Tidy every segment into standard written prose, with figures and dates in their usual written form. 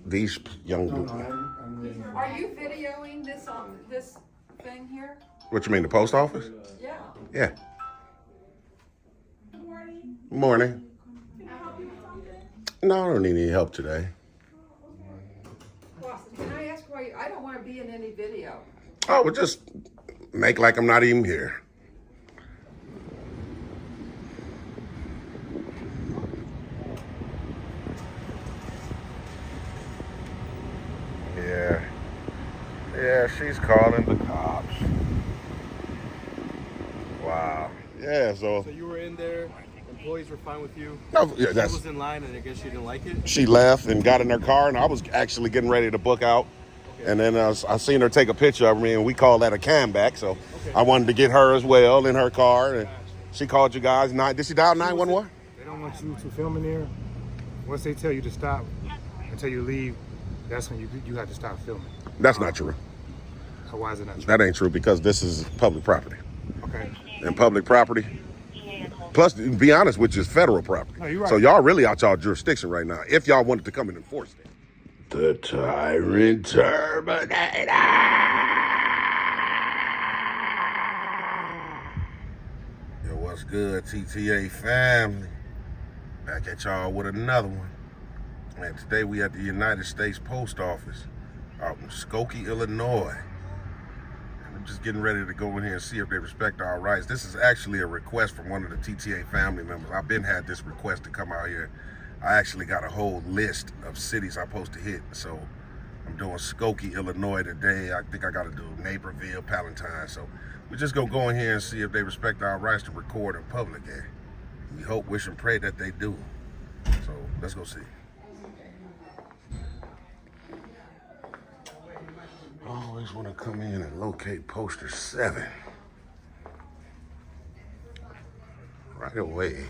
These young. No, I'm reading. Are you videoing this thing here? What you mean, the post office? Yeah. Yeah. Morning. Can I help you with something? No, I don't need any help today. Well, can I ask why I don't want to be in any video? Oh, well, just make like I'm not even here. Yeah, she's calling the cops. Wow. Yeah, So you were in there, employees were fine with you. No, yeah, She was in line and I guess she didn't like it. She left and got in her car, and I was actually getting ready to book out. Okay. And then I seen her take a picture of me, and we call that a cam back. So I wanted to get her as well in her car. And she called you guys. Did she dial 911? They don't want you to film in there. Once they tell you to stop until you leave, that's when you have to stop filming. That's not true. Why is it not true? That ain't true because this is public property. Okay. And public property, plus, to be honest, which is federal property. No, you're right. So y'all really out y'all jurisdiction right now if y'all wanted to come and enforce it. The Tyrant Terminator. Yo, what's good, TTA family? Back at y'all with another one. Man, today we at the United States Post Office out in Skokie, Illinois. And I'm just getting ready to go in here and see if they respect our rights. This is actually a request from one of the TTA family members. I've been had this request to come out here. I actually got a whole list of cities I'm supposed to hit. So I'm doing Skokie, Illinois today. I think I got to do Naperville, Palatine. So we're just going to go in here and see if they respect our rights to record in public. And we hope, wish, and pray that they do. So let's go see. I always want to come in and locate poster 7 right away.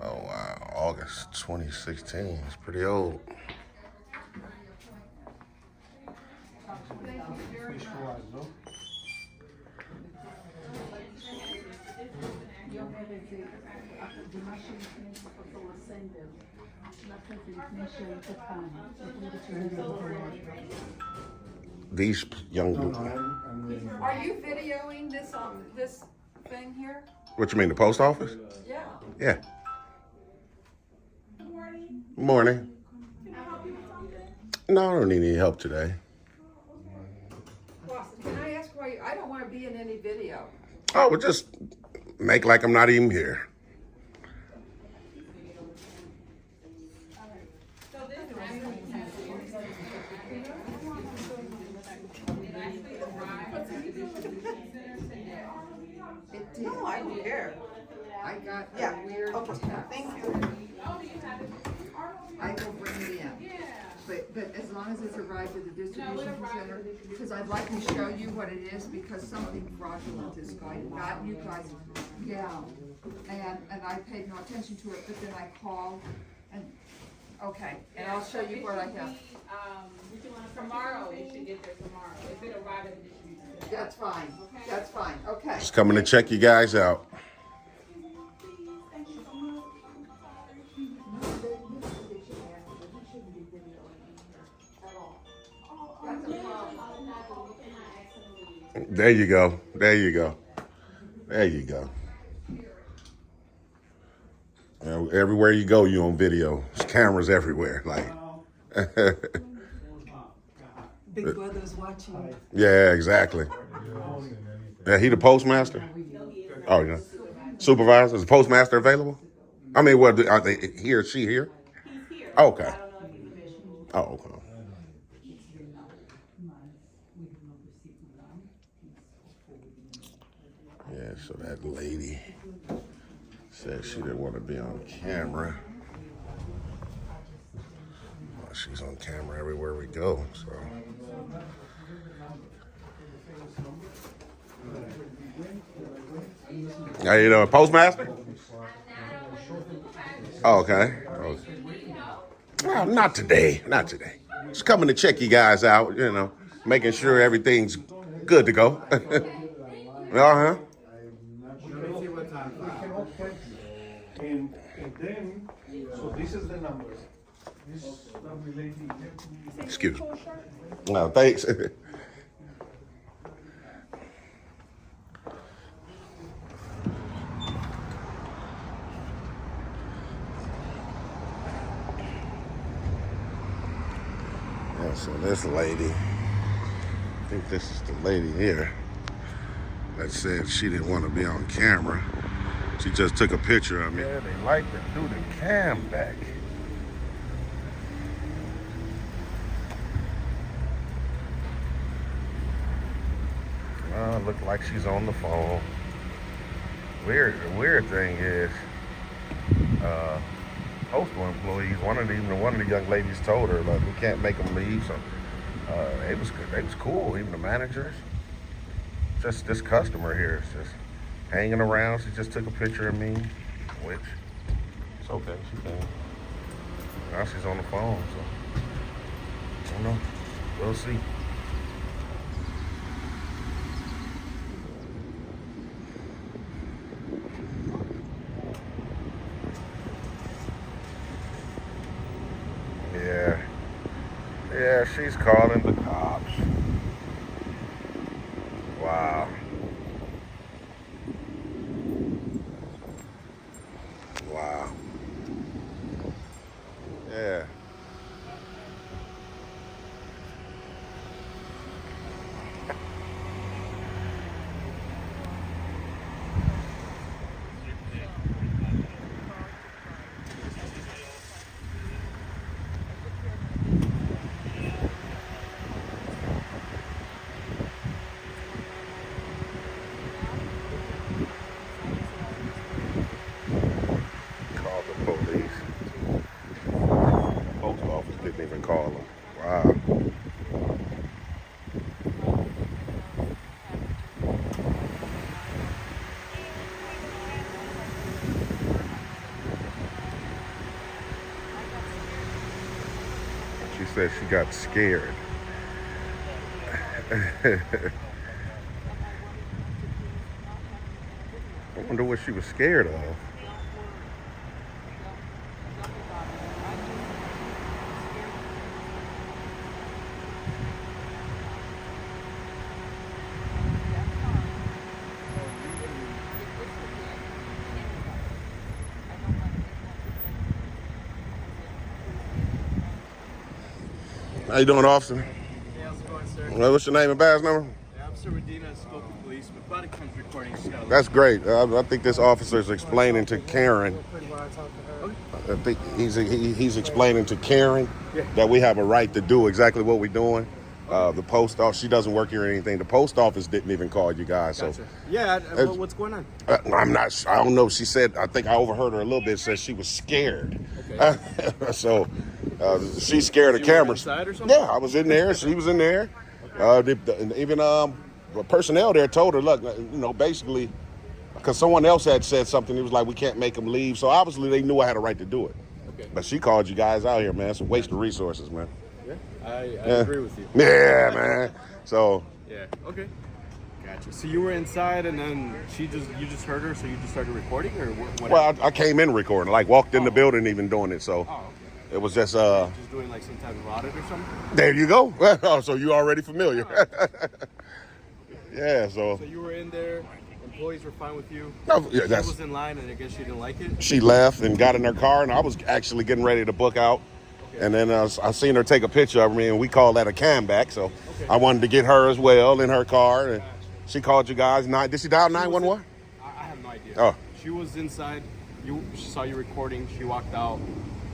Oh wow, August 2016. It's pretty old. These young. No, I'm reading. Are you videoing this thing here? What you mean, the post office? Yeah. Yeah. Morning. Can I help you with something? No, I don't need any help today. Well, can I ask why I don't want to be in any video? Oh, well, just make like I'm not even here. No, I don't care. I got a weird text. Thank you. I will bring it in. But as long as it's arrived at the distribution center, because I'd like to show you what it is, because something fraudulent is going, not you guys, yeah. And I paid no attention to it, but then I called and, okay, and I'll show you what I have. Tomorrow, it should get there tomorrow. If it arrives at the distribution center. That's fine, that's fine, okay. Just coming to check you guys out. There you go. There you go. There you go. Everywhere you go, you on video. There's cameras everywhere. Like, Big brother's watching. yeah, exactly. Yeah, he the postmaster. Oh, yeah. Supervisor, is the postmaster available? I mean, what are they? He or she here? He's here. Oh, okay. I don't know if he's official. Oh, okay. Yeah, so that lady said she didn't want to be on camera. Well, she's on camera everywhere we go, so. How you doing, postmaster? Oh, okay. Well, not today, not today. Just coming to check you guys out, you know, making sure everything's good to go. Uh-huh. And then, so this is the number. Excuse me. No, thanks. Yeah, so this lady, I think this is the lady here that said she didn't want to be on camera. She just took a picture of me. Yeah, they like to do the cam back. Look like she's on the phone. The weird thing is, postal employees, one of the young ladies told her, like, we can't make them leave. So it was cool. Even the managers. Just this customer here is just hanging around. She just took a picture of me, which it's okay. She can. Now she's on the phone, so I don't know. We'll see. Yeah, she's calling the cops. Wow. Wow. Yeah. Called the police. Post office didn't even call them. Wow. She said she got scared. I wonder what she was scared of. How you doing, officer? Hey, how's it going, sir? Well, what's your name and badge number? Yeah, I'm Sir Medina, Skokie Police. My body cam's recording still. That's great. I think this officer is explaining to Karen. I think he's explaining to Karen that we have a right to do exactly what we're doing. The post office, she doesn't work here or anything. The post office didn't even call you guys. Gotcha. So Yeah, what's going on? I'm not. I don't know. She said. I think I overheard her a little bit. Said she was scared. Okay. So she's scared of You were cameras. inside or something? Yeah, I was in there. She was in there. Even the personnel there told her, look, basically, because someone else had said something. It was like, we can't make them leave. So obviously they knew I had a right to do it. Okay. But she called you guys out here, man. It's a waste of resources, man. Yeah, I agree with you. Yeah, man. So Yeah, okay. Gotcha. So you were inside and then you just heard her, so you just started recording, or what? well, I came in recording, like walked in the building even doing it. So Oh, okay. it was just Just doing like some type of audit or something? there you go. So you already familiar. Yeah, so So you were in there, employees were fine with you. No, yeah, She that's- was in line and I guess she didn't like it? she left and got in her car, and I was actually getting ready to book out. And then I seen her take a picture of me, and we call that a cam back. So I wanted to get her as well in her car. And she called you guys. Did she dial 911? I have no idea. Oh. She was inside. She saw you recording. She walked out.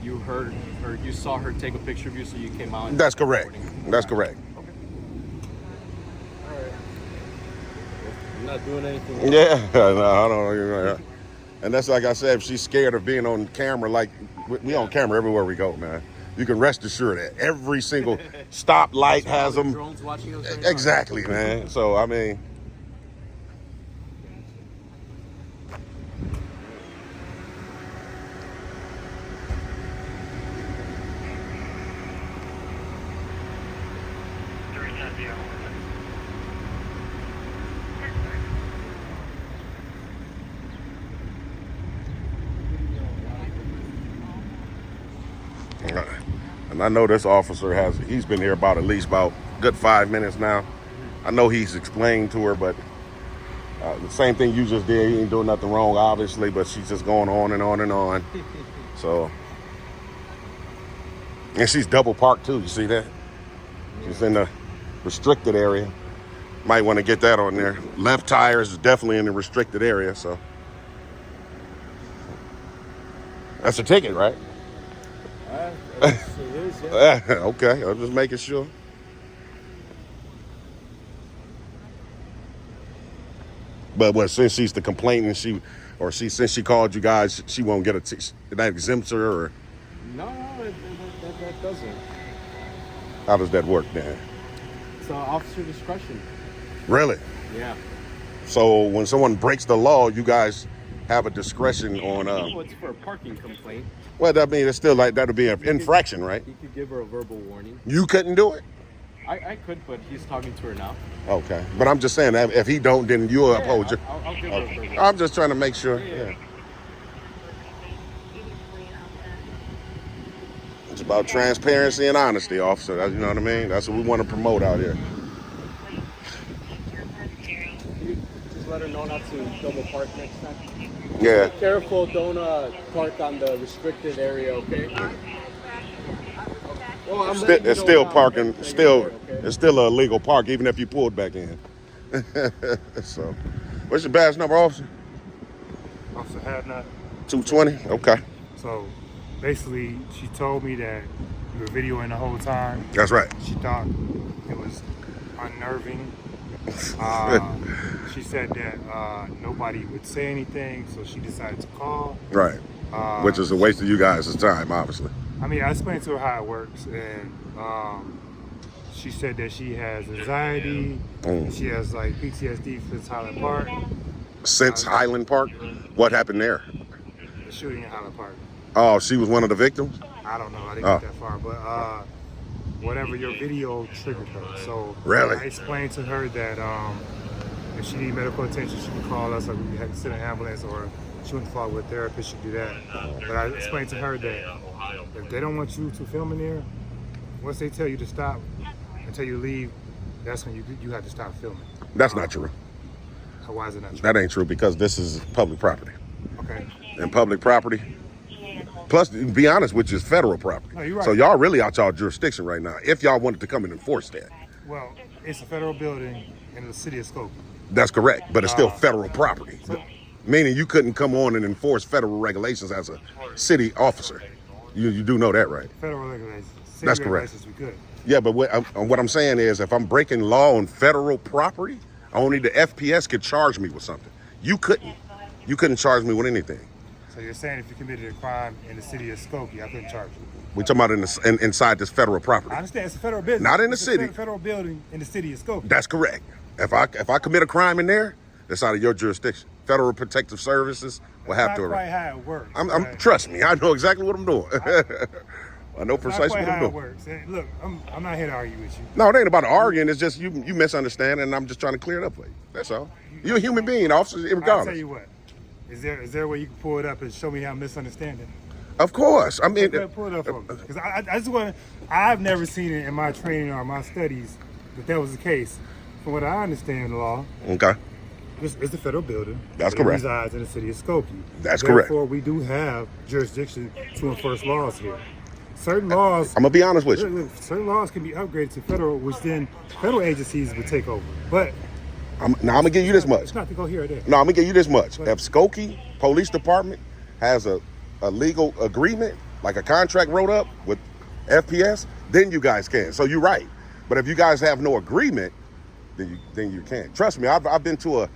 You heard her. You saw her take a picture of you, so you came out. That's correct. That's correct. Okay. All right. I'm not doing anything. Yeah, no, I don't know. And that's like I said, she's scared of being on camera. Like we on camera everywhere we go, man. You can rest assured that every single stoplight has them. Drones watching us right now. Exactly, man. So I mean. And I know this officer he's been here at least about good 5 minutes now. I know he's explained to her, but the same thing you just did. He ain't doing nothing wrong, obviously, but she's just going on and on and on. So, and she's double parked too. You see that? She's in the restricted area. Might want to get that on there. Left tires is definitely in the restricted area, so. That's a ticket, right? It is, yeah. Okay, I'm just making sure. But what, since she's the complainant, since she called you guys, she won't get that exempts her, or? No, that doesn't. How does that work then? It's officer discretion. Really? Yeah. So when someone breaks the law, you guys have a discretion on. Well, it's for a parking complaint. Well, that means it's still like that'll be an infraction, right? You could give her a verbal warning. You couldn't do it. I could, but he's talking to her now. Okay, but I'm just saying that if he don't, then you'll uphold your. I'll give her a verbal. I'm just trying to make sure. Yeah. It's about transparency and honesty, officer. You know what I mean? That's what we want to promote out here. Just let her know not to double park next time. Yeah. Be careful, don't park on the restricted area, okay? Well, It's still parking. It's still a legal park, even if you pulled back in. So, what's your badge number, officer? Officer Hadnot. 220. Okay. So basically, she told me that you were videoing the whole time. That's right. She thought it was unnerving. She said that nobody would say anything, so she decided to call. Right. Which is a waste of you guys' time, obviously. I mean, I explained to her how it works, and she said that she has anxiety. She has like PTSD since Highland Park. Since Highland Park? What happened there? The shooting in Highland Park. Oh, she was one of the victims? I don't know. I didn't get that far, but whatever, your video triggered her. So Really? I explained to her that if she needs medical attention, she can call us, or we had to send an ambulance, or she went to follow with a therapist, she could do that. But I explained to her that if they don't want you to film in there, once they tell you to stop until you leave, that's when you have to stop filming. That's not true. Why is it not true? That ain't true because this is public property. Okay. And public property, plus, to be honest with you, it's federal property. No, you're right. So y'all really out y'all jurisdiction right now, if y'all wanted to come and enforce that. Well, it's a federal building in the city of Skokie. That's correct, but it's still federal property. So- Meaning you couldn't come on and enforce federal regulations as a city officer. You do know that, right? Federal regulations. City That's correct. regulations, we could. Yeah, but what I'm saying is if I'm breaking law on federal property, only the FPS could charge me with something. You couldn't. You couldn't charge me with anything. So you're saying if you committed a crime in the city of Skokie, I couldn't charge you? We're talking about inside this federal property. I understand it's a federal business. Not in the It's city. a federal building in the city of Skokie. That's correct. If I commit a crime in there, that's out of your jurisdiction. Federal Protective Services will have to That's not arrest. quite how it works. right? Trust me, I know exactly what I'm doing. I know That's precisely not quite what I'm how doing. it works. And look, I'm not here to argue with you. No, it ain't about arguing. It's just you misunderstand, and I'm just trying to clear it up for you. That's all. You're a human being, officer, I'll regardless. tell you what. Is there a way you can pull it up and show me how I'm misunderstanding? Of course. I mean, Pull it up for me. Because I just want I've never seen it in my training or my studies that was the case. From what I understand the law, okay. it's a federal building. That's It correct. resides in the city of Skokie. That's correct. Therefore, we do have jurisdiction to enforce laws here. Certain laws, I'm gonna be honest with you. look, certain laws can be upgraded to federal, which then federal agencies would take over. But I'm gonna give you this much. it's not to go here or there. No, I'm gonna give you this much. If Skokie Police Department has a legal agreement, like a contract wrote up with FPS, then you guys can. So you're right. But if you guys have no agreement, then you can't. Trust me, I've been to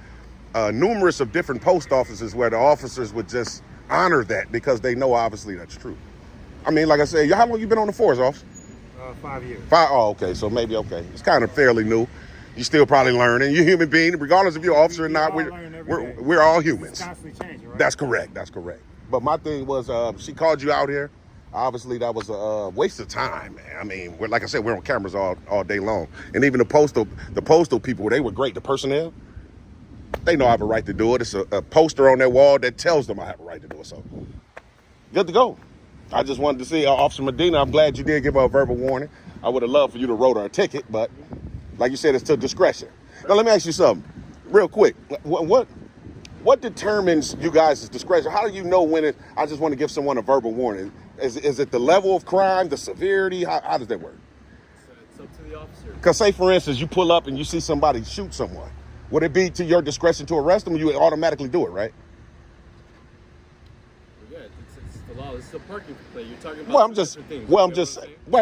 a numerous of different post offices where the officers would just honor that because they know obviously that's true. I mean, like I said, how long you been on the force, officer? 5 years. 5. Oh, okay. So maybe okay. It's kind of fairly new. You're still probably learning. You're a human being, regardless if you're an officer or not. We all learn every day. We're all humans. It's constantly changing, right? That's correct. That's correct. But my thing was, she called you out here. Obviously, that was a waste of time, man. I mean, like I said, we're on cameras all day long, and even the postal people, they were great. The personnel, they know I have a right to do it. It's a poster on their wall that tells them I have a right to do it. So, good to go. I just wanted to see Officer Medina. I'm glad you did give her a verbal warning. I would have loved for you to wrote her a ticket, but like you said, it's to discretion. Now, let me ask you something real quick. What determines you guys' discretion? How do you know when I just want to give someone a verbal warning? Is it the level of crime, the severity? How does that work? It's up to the officer. Because say, for instance, you pull up and you see somebody shoot someone. Would it be to your discretion to arrest them, or you would automatically do it, right? Yeah, it's the law. It's the parking plate. You're talking about different things. Well,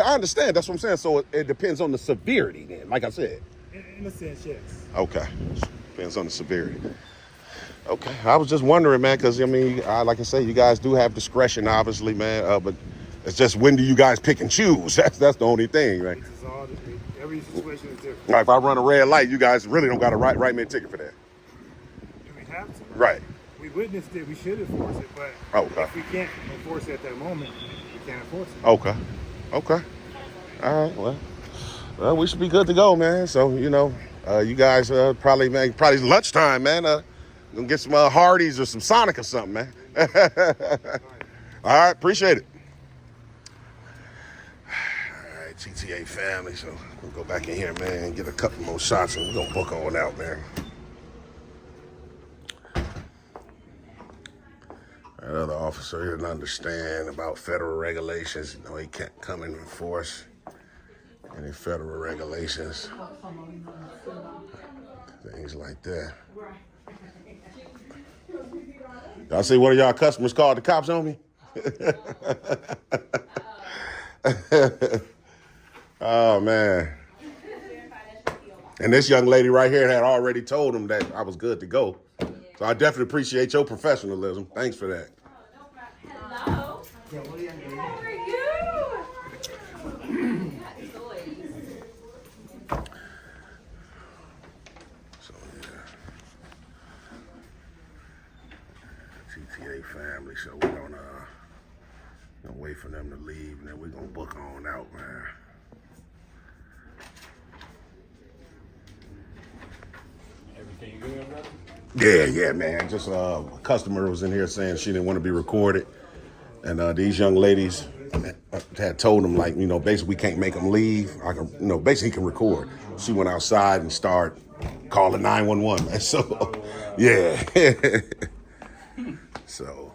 I understand. That's what I'm saying. So it depends on the severity then, like I said. In a sense, yes. Okay. Depends on the severity. Okay. I was just wondering, man, because, I mean, like I say, you guys do have discretion, obviously, man. But it's just, when do you guys pick and choose? That's the only thing, right? Every situation is different. Like, if I run a red light, you guys really don't got to write me a ticket for that. Do we have to? Right. We witnessed it. We should enforce it. But Okay. if we can't enforce it at that moment, we can't enforce it. Okay. All right. Well, we should be good to go, man. So, you know, you guys probably lunchtime, man. Gonna get some Hardee's or some Sonic or something, man. All right, appreciate it. All right, TTA family. So we'll go back in here, man, and get a couple more shots, and we're gonna book on out, man. That other officer didn't understand about federal regulations. You know, he can't come and enforce any federal regulations, things like that. Y'all see one of y'all customers called the cops on me? Oh, man. And this young lady right here had already told him that I was good to go. So I definitely appreciate your professionalism. Thanks for that. Hello. How are you? So, yeah. TTA family, so we're gonna wait for them to leave, and then we're gonna book on out, man. Everything good, brother? Yeah, man. Just a customer was in here saying she didn't want to be recorded, and these young ladies had told them, like, you know, basically we can't make them leave. Basically he can record. She went outside and started calling 911, man. So, yeah. So,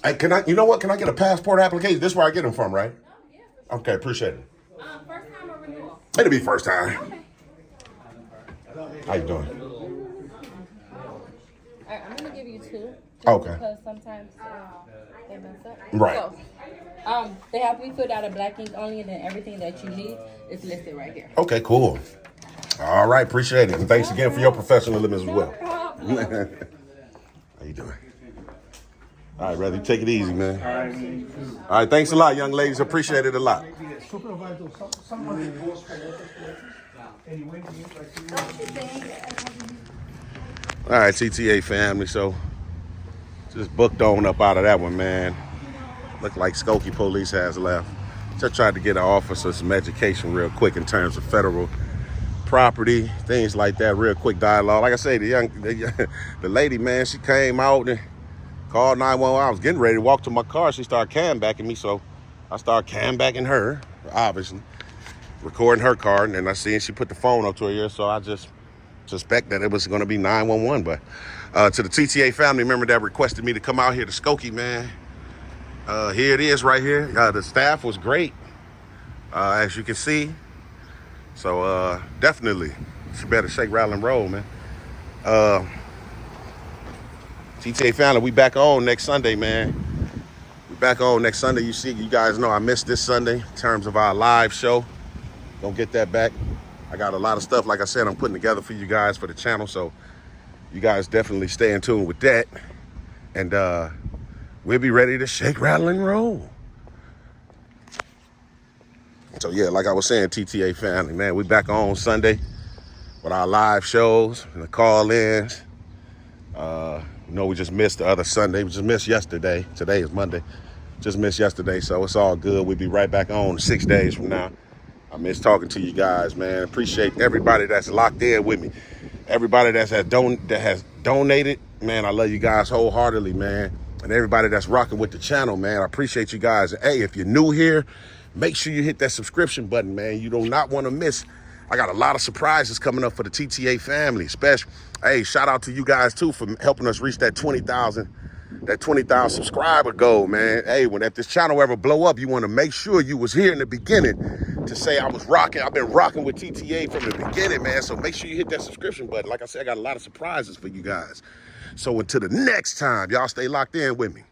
hey, you know what? Can I get a passport application? This is where I get them from, right? Okay, appreciate it. First time or renewal? It'll be first time. Okay. How you doing? Alright, I'm gonna give you two. Okay. Because sometimes they mess up. Right. So, they have to be filled out in black ink only, and then everything that you need is listed right here. Okay, cool. All right, appreciate it. And thanks again for your professionalism as well. No problem. How you doing? All right, brother, take it easy, man. All right, thanks a lot, young ladies. Appreciate it a lot. All right, TTA family. So just booked on up out of that one, man. Look like Skokie police has left. Just tried to get an officer some education real quick in terms of federal property, things like that. Real quick dialogue. Like I say, the lady, man, she came out and called 911. I was getting ready to walk to my car. She started cam backing me, so I started cam backing her, obviously, recording her car, and then I seen she put the phone up to her ear, so I just suspect that it was going to be 911. But to the TTA family member that requested me to come out here to Skokie, man, here it is right here. The staff was great, as you can see. So definitely, you better shake, rattle, and roll, man. TTA family, we back on next Sunday, man. We back on next Sunday. You guys know I missed this Sunday in terms of our live show. Gonna get that back. I got a lot of stuff, like I said, I'm putting together for you guys for the channel. So you guys definitely stay in tune with that. And we'll be ready to shake, rattle, and roll. So yeah, like I was saying, TTA family, man, we back on Sunday with our live shows and the call-ins. We just missed the other Sunday. We just missed yesterday. Today is Monday. Just missed yesterday, so it's all good. We'll be right back on 6 days from now. I miss talking to you guys, man. Appreciate everybody that's locked in with me. Everybody that has donated, man, I love you guys wholeheartedly, man. and everybody that's rocking with the channel, man. I appreciate you guys. Hey, if you're new here, make sure you hit that subscription button, man. You do not want to miss. I got a lot of surprises coming up for the TTA family. Especially, hey, shout out to you guys too for helping us reach that 20,000 subscriber goal, man. Hey, when this channel ever blow up, you want to make sure you was here in the beginning to say I was rocking. I've been rocking with TTA from the beginning, man. So make sure you hit that subscription button. Like I said, I got a lot of surprises for you guys. So until the next time, y'all stay locked in with me.